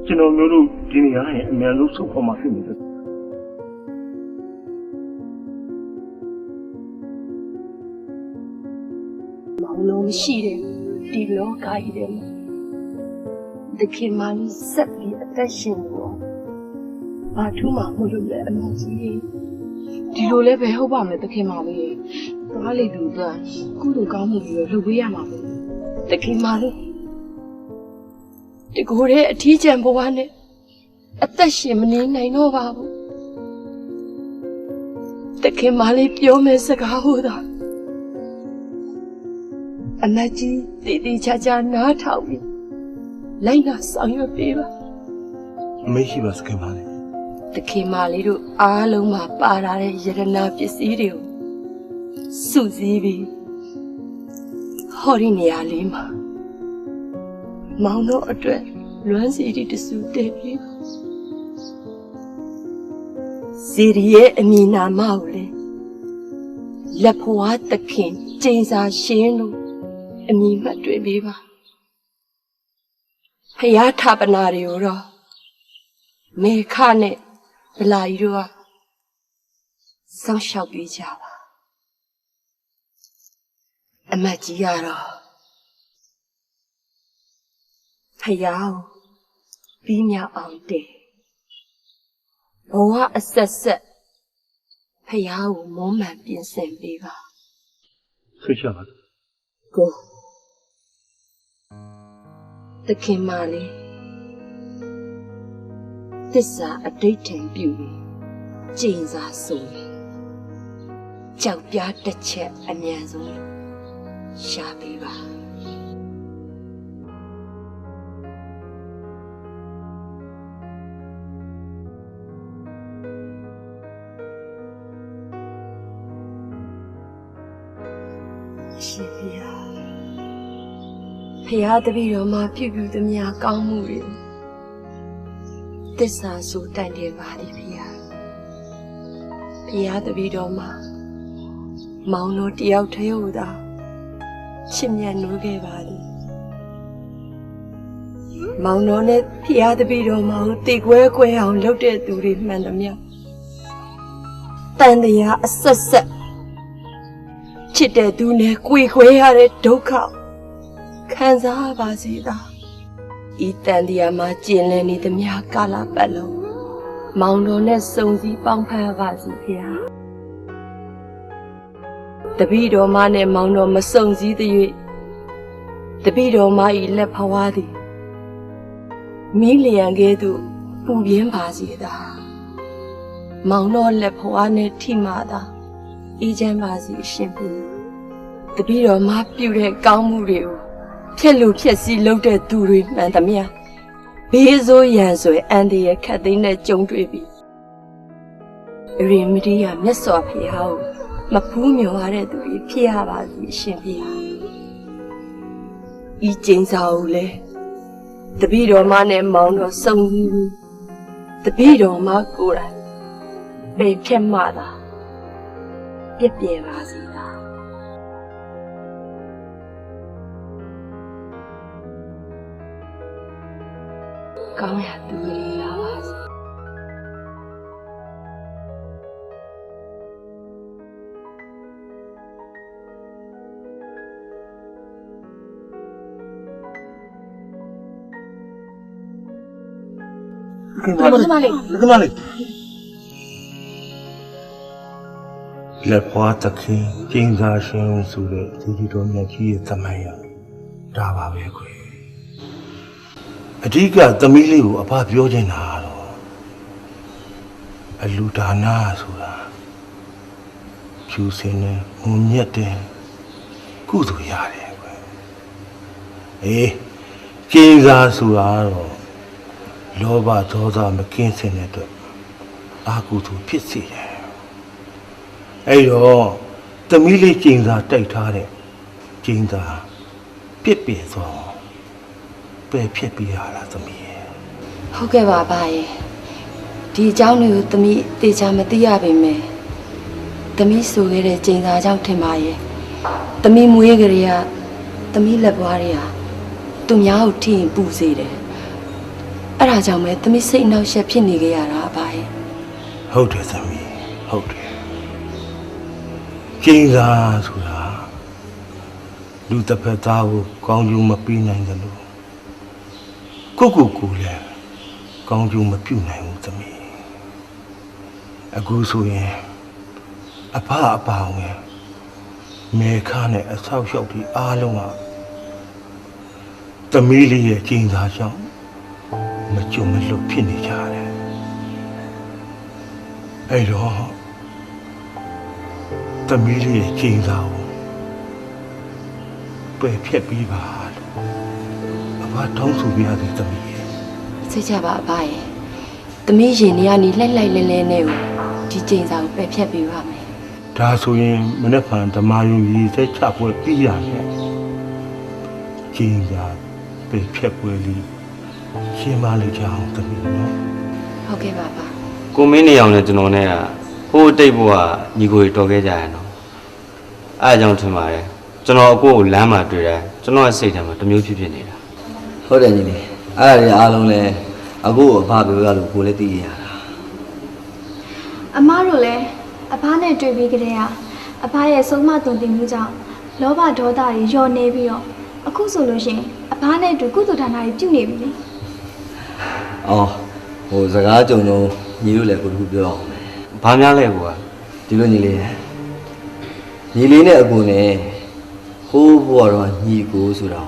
ကျွန်တော်မျိုးတို့ဒီနေရာရဲ့အများဆုံးဆုံးဖြတ်မှဖြစ်နေတယ်မောင်လုံးရှိတယ်ဒီလောကကြီးထဲမှာတခင်မလေးဆက်ပြီးအသက်ရှင်လို့ဘာထူးမှမလုပ်လဲအမကြီးဒီလိုလဲပဲဟုတ်ပါမယ်တခင်မလေးသွားလေလူအတွက်ကုသိုလ်ကောင်းမှုတွေလုပ်ပေးရမှာပေါ့တခင်မလေးဒီကိုယ်ရဲ့အထီးကျန်ဘဝနဲ့အသက်ရှင်မနေနိုင်တော့ပါဘူးတခင်မလေးပြောမယ့်စကားဟိုသာအမကြီးတည်တည်ချာချာနားထောင်ပြီးလိုက်နာဆောင်ရွက်ပေးပါမရှိပါစခင်ပါလေတခင်မလေးတို့အားလုံးမှာပါလာတဲ့ယရနာပစ္စည်းတွေကိုစုစည်းပြီးဟောဒီနေရာလေးမှာမောင်တို့အတွက်လွမ်းစီတီတစုတည်ပြီးစီရီရဲ့အမည်နာမကိုလေလက်ဖွားသခင်ကျင်းစာရှင်းလို့အမည်မှတ်တွေ့ပေးပါဖယားထာပနာတွေကိုတော့မေခနဲ့ဗလာကြီးတို့ကစောင့်ရှောက်ပေးကြပါအမတ်ကြီးကတော့ဖယားကိုပြီးမြောက်အောင်တည်ဘဝအဆက်ဆက်ဖယားကိုမုန်းမှန်ပြင်ဆင်ပေးပါဆွေးချပါကိုတခင်မလေးသစ္စာအတိတ်ထင်ပြုပြီးကျင့်စာဆိုရင်ကြောက်ပြားတစ်ချက်အမြန်ဆုံးရှာပေးပါရှင်ဖျားဖျားတပည့်တော်မှာပြုသမျှကောင်းမှုတွေသစ္စာဆိုတန်တယ်ပါသည်ဖျားဖျားတပည့်တော်မှာမောင်တို့တယောက်တည်းဟူသာချစ်မြတ်နိုးခဲ့ပါသည်မောင်တော်နဲ့ဖျားတပည့်တော်မှာတေကွဲကွဲအောင်လုပ်တဲ့သူတွေမှန်သမျှတန်တရားအဆက်ဆက်ချစ်တဲ့သူနဲ့ကြွေခွဲရတဲ့ဒုက္ခခံစားပါစေသာဤတန်တရားမှာကျင်လည်နေသမျှကာလပတ်လုံးမောင်တော်နဲ့စုံစည်းပေါင်းဖက်ပါစေဖေဟာတပည့်တော်မနဲ့မောင်တော်မစုံစည်းသ၍တပည့်တော်မ၏လက်ဖွားသည်မီးလျံကဲ့သို့ပူပြင်းပါစေသာမောင်တော်လက်ဖွားနဲ့ထိမှသာအေးချမ်းပါစေရှင်ပြီတပည့်တော်မပြုတဲ့ကောင်းမှုတွေကိုဖြက်လို့ဖြက်စီးလုပ်တဲ့သူတွေမှန်သမျှဘေးဆိုးရန်ဆွဲအန်တရခတ်သိမ်းတဲ့ကြုံတွေ့ပြီအရင်မတိယမြတ်စွာဘုရားကိုမဖူးမြော်ရတဲ့သူတွေဖြစ်ရပါစေရှင်ပြီဤကျင်းစာကိုလေတပည့်တော်မနဲ့မောင်တော်စုံစည်းပြီးတပည့်တော်မကိုယ်တိုင်ပေဖြတ်မှသာပြည့်ပြည့်ပါစေသာကောင်းရသူတွေလာပါစေလက်ဖွားသခင်ကျင်းစာရှင်ဆိုတဲ့ဒီဒီတော်မြတ်ကြီးရဲ့သမန်ရဒါပါပဲခွေအဓိကသမီးလေးကိုအဖပြောချင်တာတော့အလူဒါနာဆိုတာဖြူစင်နဲ့ငုံမြတ်တဲ့ကုသိုလ်ရတယ်ခွေကျင်းစာဆိုတာတော့လောဘဒေါသမကင်းစင်တဲ့အတွက်အာကုသိုလ်ဖြစ်စေတယ်အဲ့တော့သမီးလေးကျင်းစာတိုက်ထားတဲ့ကျင်းစာပြစ်ပြသွားပြ ပယ်ဖြစ်ပြီးရလားသမီးရဲ့ ဟုတ်ကဲ့ပါဘာရဲ့ဒီအကြောင်းတွေကိုသမီးတေချာမသိရပါမယ်သမီးဆိုခဲ့တဲ့ကျိန်စာကြောင့်ထင်ပါရဲ့သမီးမွေးကြရသမီးလက်ပွားတွေကသူများကိုထိရင်ပူစေတယ်အဲ့ဒါကြောင့်ပဲသမီးစိတ်နှောက်ယှက်ဖြစ်နေကြရတာဘာရဲ့ ဟုတ်တယ်သမီးဟုတ်တယ်ကျင်းစာဆိုတာလူတစ်ဖက်သားကိုကောင်းကျိုးမပေးနိုင်တယ်လို့ကိုလည်းကောင်းကျိုးမပြုနိုင်ဘူးသမီးအခုဆိုရင်အဖအပါဝင်မေခါနဲ့အဆောက်ရှောက်ဒီအားလုံးကသမီးလေးရဲ့ကျင်းစာကြောင့်မကြုံမလွတ်ဖြစ်နေကြတယ်အဲ့တော့သမီးလေးရဲ့ကျင်းစာကိုပယ်ဖြတ်ပြီးပါလို့အဖတောင်းဆိုပြရသည်သမီးရဲ့ စိတ်ချပါဘာရဲ့သမီးရင်ထဲကနေလှိုက်လိုက်လဲလဲနဲ့ကိုဒီကျိန်စာကိုပယ်ဖြတ်ပေးပါမယ် ဒါဆိုရင်မနေ့ကဓမ္မယုံရည်သက်ချပွဲပြီးရတယ်ကျင်းစာပယ်ဖြတ်ပွဲလေးရှင်းပါလိမ့်ကြအောင်သမီးနော် ဟုတ်ကဲ့ပါဘာ ကိုမင်းနေအောင်နဲ့ကျွန်တော်နဲ့ကဟိုအတိတ်ဘဝညီကိုတော်ခဲ့ကြရနော်အားကြောင့်ထင်ပါတယ်ကျွန်တော်အကိုကိုလမ်းမှာတွေ့တယ်ကျွန်တော်ရဲ့စိတ်ထဲမှာတစ်မျိုးဖြစ်နေတာ ဟုတ်တယ်ညီလေးအဲ့ဒါတွေအားလုံးလဲအခုအဖပြောရလို့ကိုလည်းသိရတာ အမားတို့လည်းအဖားနဲ့တွေ့ပြီးကြတဲ့ကအဖားရဲ့ဆုံးမသွန်သင်မှုကြောင့်လောဘဒေါသတွေညှော်နေပြီးတော့အခုဆိုလို့ရှိရင်အဖားနဲ့တူကုသဌာနတွေပြုနေပြီလေ အော်ဟိုစကားကြုံတော့ညီတို့လည်းကိုတခုပြောအောင်မယ် ဘာများလဲကွာ ဒီလိုညီလေးညီလေးနဲ့အကိုနဲ့ဟိုးဘွားတော့ညီကိုဆိုတာ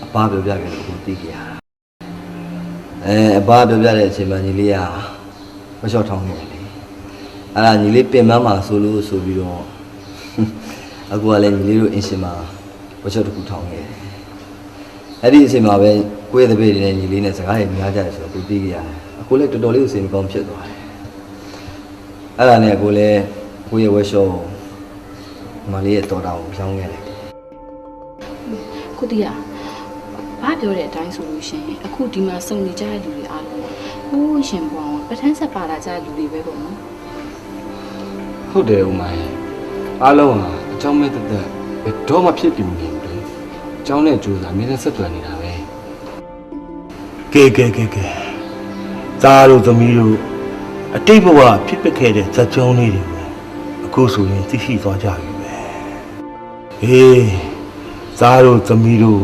အဖပြောပြခဲ့လို့ကိုသိကြရတာအဖပြောပြတဲ့အချိန်မှာညီလေးကမလျှော့ထောင်းနေတယ်လေအဲ့ဒါညီလေးပင်မမှာဆိုလို့ဆိုပြီးတော့အကူကလည်းညီလေးတို့အင်ရှင်မှာဝတ်ချက်တစ်ခုထောင်းခဲ့တယ်အဲ့ဒီအချိန်မှာပဲကိုယ့်ရဲ့တပည့်တွေနဲ့ညီလေးနဲ့စကားတွေများကြတယ်ဆိုတော့ကိုသိကြရတယ်အခုလည်းတော်တော်လေးကိုစိတ်မကောင်းဖြစ်သွားတယ်အဲ့ဒါနဲ့ကိုလည်းကိုယ့်ရဲ့ဝတ်ရှော့မလေးရဲ့တော်တာကိုဖြောင်းခဲ့လိုက်တယ် ခုတည်းကဘာပြောတဲ့အတိုင်းဆိုလို့ရှိရင်အခုဒီမှာစုံနေကြတဲ့လူတွေအားလုံးဟိုးရှင်ပေါင်းပထမဆက်ပါလာကြတဲ့လူတွေပဲပေါ့နော် ဟုတ်တယ်ဦးမရဲ့အားလုံးကအเจ้าမဲ့တက်တက်ဘယ်တော့မှဖြစ်ပြီးမနေဘူးလေအเจ้าနဲ့ကြိုးစားအမြဲတမ်းဆက်သွယ်နေတာပဲ ကဲသားတို့သမီးတို့အတိတ်ဘဝဖြစ်ပခဲ့တဲ့ဇာတ်ကြောင်းလေးတွေကိုအခုဆိုရင်သိရှိသွားကြပြီပဲအေးသားတို့သမီးတို့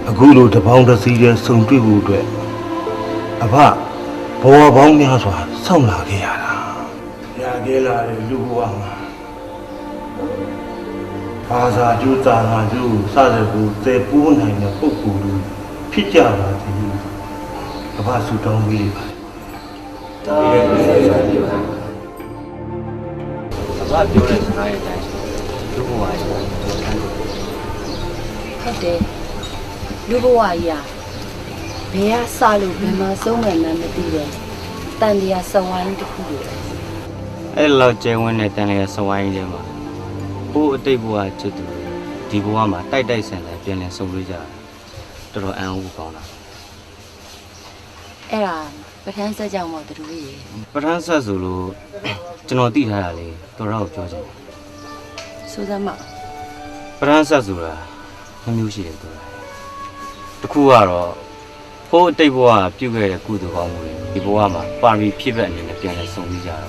အခုလိုတပေါင်းတစ်စီးရဲ့စုံတွေ့ဖို့အတွက်အဖဘဝပေါင်းများစွာစောင့်လာခဲ့ရတာရခဲ့လာတဲ့လူဘဝမှာဘာသာကျူးတာနာကျူးစတဲ့ကိုသေပိုးနိုင်တဲ့ပုဂ္ဂိုလ်တွေဖြစ်ကြပါသည်အဖဆုတောင်းပေးပါ ဘာပြောတဲ့စကားရဲ့အတိုင်းလူဘဝရဲ့ ဟုတ်တယ်လူဘဝကြီးอ่ะဘယ်ကစလို့ဘယ်မှာဆုံးမှန်းမသိတယ်တန်တရားစဝိုင်းတစ်ခုလိုပဲ အဲ့လောက်ကျဲဝင်းတဲ့တန်လျာစဝိုင်းထဲမှာဟိုအတိတ်ဘဝချစ်သူဒီဘဝမှာတိုက်ဆန်တယ်ပြန်လည်ဆုံတွေ့ကြတာတော်တော်အံ့ဩကောင်းတာ အဲ့ဒါပထမဆက်ကြောင့်မို့တူကြီး ပထမဆက်ဆိုလို့ကျွန်တော်သိထားတာလေတော်တော်ပြောချင်တယ် ဆိုသမော ပထမဆက်ဆိုတာနှမျိုးရှိတယ်ဆိုတာတစ်ခုကတော့ဟိုအတိတ်ဘဝပြုခဲ့တဲ့ကုသိုလ်ကောင်းမှုတွေဒီဘဝမှာပါရမီဖြည့်ဘက်အနေနဲ့ပြန်လည်ဆုံပြီးကြတာ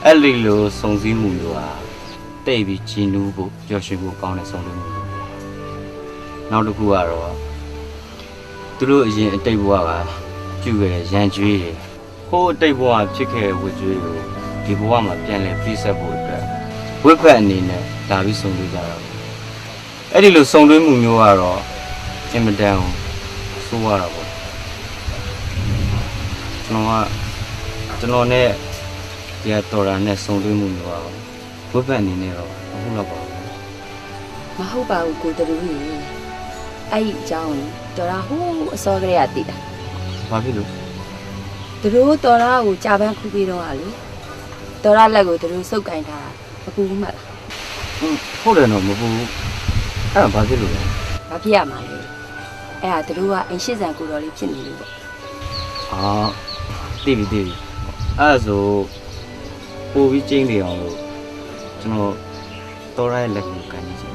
အဲ့ဒီလိုဆုံစည်းမှုမျိုးဟာတိတ်ပြီးဂျင်းနူးဖို့ပျော်ရွှင်ဖို့ကောင်းတဲ့ဆုံတွေ့မှုမျိုးနောက်တစ်ခုကတော့သူတို့အရင်အတိတ်ဘဝကပြုခဲ့တဲ့ရန်ကြွေးတွေဟိုအတိတ်ဘဝဖြစ်ခဲ့တဲ့ဝတ်ကြွေးကိုဒီဘဝမှာပြန်လည်ပြည့်စုံဖို့အတွက်ဝိဖက်အနေနဲ့လာပြီးဆုံတွေ့ကြတာအဲ့ဒီလိုဆုံတွေ့မှုမျိုးကတော့အင်မတန်ဆိုးရတာပေါ့ကျွန်တော်နဲ့ဒီတော်တာနဲ့ဆုံတွေ့မှုမျိုးပါဝိဖက်အနေနဲ့တော့အခုတော့ပါ မဟုတ်ပါဘူးကိုတူကြီးအဲ့ဒီအကြောင်းတော်တာဟိုးအစောကလေးကတည်တာ ဘာဖြစ်လို့ သူတို့တော်တာကိုကြာပန်းခူးပြီးတော့ဟာလေတော်တာလက်ကိုသူတို့စုပ်ကင်ထားတာအပူမှတ်လား ဟုတ်တယ်တော့မပူအဲ့ဒါဘာဖြစ်လို့လဲ ဘာဖြစ်ရမှာလဲ အဲ့ဒါတို့ကအိမ်ရှိစံကိုတော်လေးဖြစ်နေလို့ပေါ့ အာတိပြီအဲ့ဒါဆိုပို့ပြီးကျင်းနေအောင်လို့ကျွန်တော်တော်ရဲလက်ကိုကန်နေချင်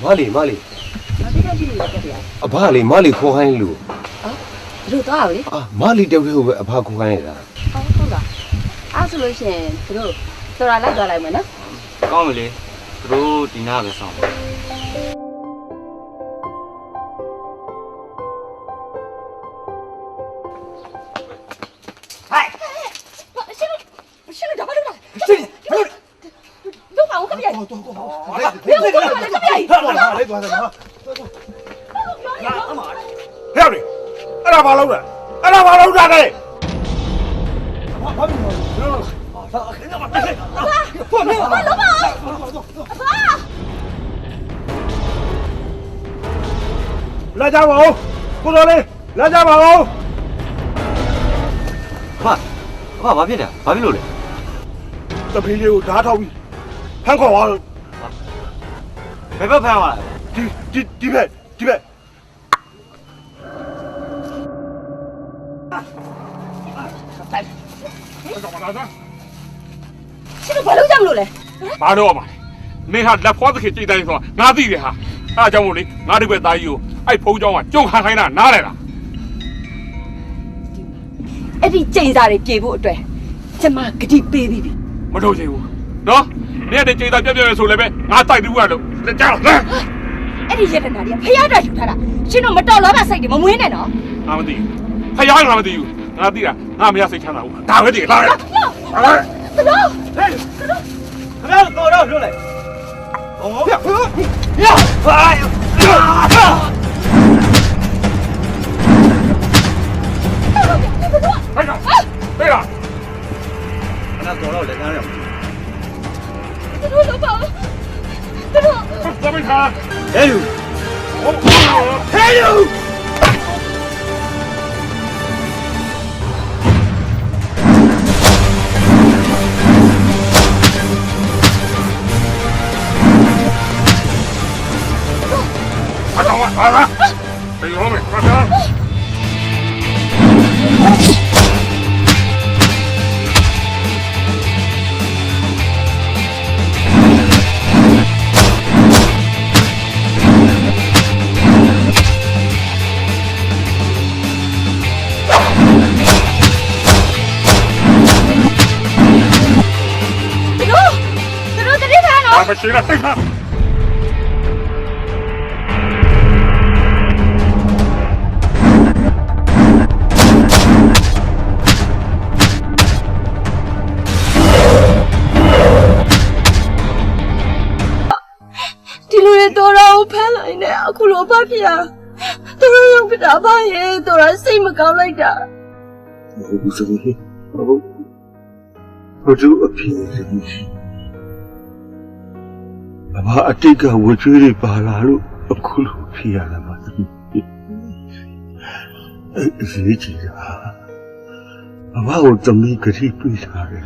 မလေးအဘလေးခေါ်ခိုင်းလို့ တို့သွားပြီ အာမလေးတောက်တဲ့ဟိုပဲအဘခေါ်ခိုင်းရတာ ဟုတ်လားအဲ့ဆိုလို့ရှိရင်တို့တော်လာလိုက်သွားလိုက်မယ်နော် ကောင်းပြီလေသူတို့ဒီနာပဲဆောင် တို့ပါဦးခပြိုင် ဟဲ့လေအဲ့ဒါဘာလုပ်လဲအဲ့ဒါဘာလုပ်တာလဲလာကြပါဦးကိုတော်လေးလာကြပါဦး ဘာဖြစ်လဲဘာဖြစ်လို့လဲ တပင်းလေးကိုဓာတ်ထောက်ပြီးဖမ်းခေါ်သွားလို့ ဘယ်ဘက်ဖမ်းသွားလဲ ဒီဘက် ရှင်တို့ဘာလို့ကြောက်လို့လဲ ဘာတော့မှာမင်းဟာလက်ဖွားသခင်ကြိတ်တိုင်းဆိုတာငါသိတယ်ဟာအဲ့ဒါကြောင့်မို့လေငါဒီဘက်သားကြီးကိုအဲ့ဖုံးเจ้าကကြုံခံခိုင်းတာနားလဲလား အဲ့ဒီကျိန်စာတွေပြေဖို့အတွက်ကျမဂတိပေးပြီးပြီ မထုတ်ချင်ဘူးနော်မင်းတဲ့ကြိတ်သားပြက်ပြက်ဆိုလည်းပဲငါတိုက်တူရလို့ကြားတော့ဟမ် အဲ့ဒီရတနာတွေကဖျားတာယူထားတာရှင်တို့မတော်လောဘစိတ်တွေမမွေးနဲ့နော် ငါမသိဘူးဖယားငါမသိဘူးငါသိတာငါမရစိတ်ချမ်းသာဘူးဒါပဲတည်းလာရ တော် ဟဲ့ခင်ဗျားတို့တော့လွတ်လိုက်ဘောဗျာဟဲ့လား 那走了，来干了。တို့လောပါတို့ 怎么看？哎呦！哎呦！快走吧，快点！哎呦喂，快点！ 不行了，对他。 ဒီလိုတွေတော်တော်ဖမ်းလိုက်နေအခုလိုဘာဖြစ်ရတော်တော်ရောက်ပြတာဘာရဲ့တော်တော်စိတ်မကောင်းလိုက်တာ ဘူးစပြီဟုတ်တို့အဖြစ်အမအတိတ်ကဝကျွေးတွေပါလာလို့အခုလိုဖြစ်ရတာပါအဲ့ဒီကြီးတာအမကိုတမီးကတိပြထားတယ်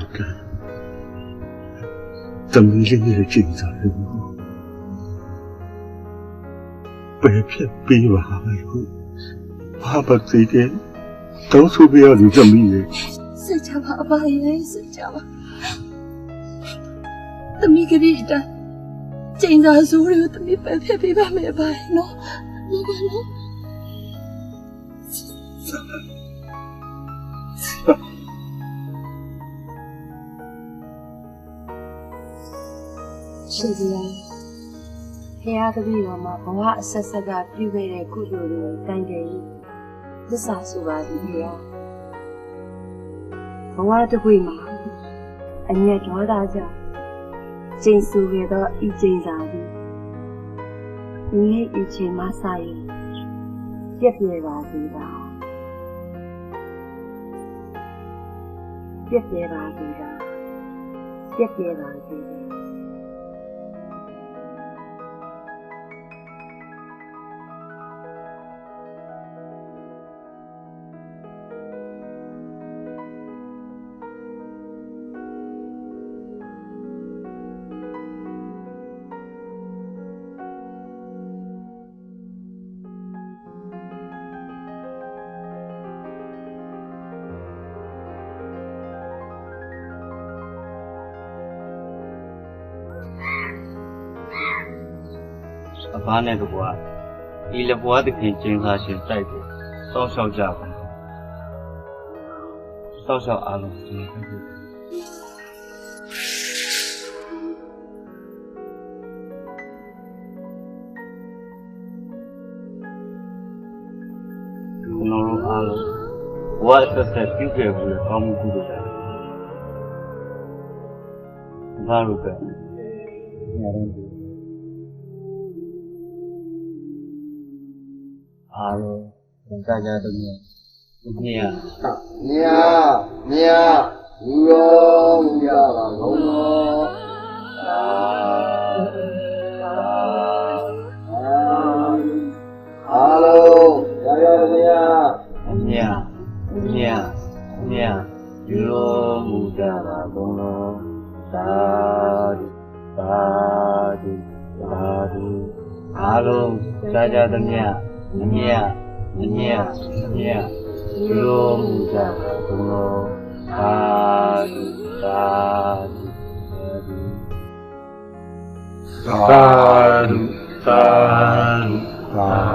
တမီးလေးရဲ့ချိန်စားလို့ဘယ်ဖြစ်ပြီးပါမယ်ဘာပါသေးတယ်တောင်းဆိုပြရလို့တမီးရဲ့ စိတ်ချပါအပါရဲ့စိတ်ချပါသမီးကလေးတာကျင်းစာဆိုးတွေကိုသမီးပဲဖျက်ပေးပါမယ်ပါနော်နော်ရှင်ကြီးဖះတပည့်တော်မှာဘဝအဆက်ဆက်ကပြုခဲ့တဲ့ကုသိုလ်တွေကိုတိုင်တယ်သစ္စာဆိုပါသည်ဖះဘဝတစ်ခွေမှာအမျက်ဒေါသကြောင့်ကျိန်ဆူခဲ့သောဤကျိန်စာသည်ဒီနေ့ဤချိန်မှစရင်ပြည့်ပြည့်ပါစေပါပြည့်ပြည့်ပါစေပါပြည့်ပြည့်ပါစေပါ အဘာနဲ့ကွာဒီလက်ဘွားသခင်ကျင်းစားရှင်တိုက်တယ်စောင့်ရှောက်ကြပါစောင့်ရှောက်အားလုံးဒီကျွန်တော်တို့အားလုံးဘဝအသက်ပြုခဲ့ဘူးလေကောင်းမှုကုသိုလ်တယ်ဘာလို့လဲညာရင်အားလုံးကြာကြာတည်းမြင်လူရောမူရပါဘုံတော်အားလုံးကြာကြာတည်းမြင်လူရောမူကြပါဘုံတော်သာဓုအားလုံးကြာကြာတည်းမြင်လူမူကြပါဘုံတော်သာဓု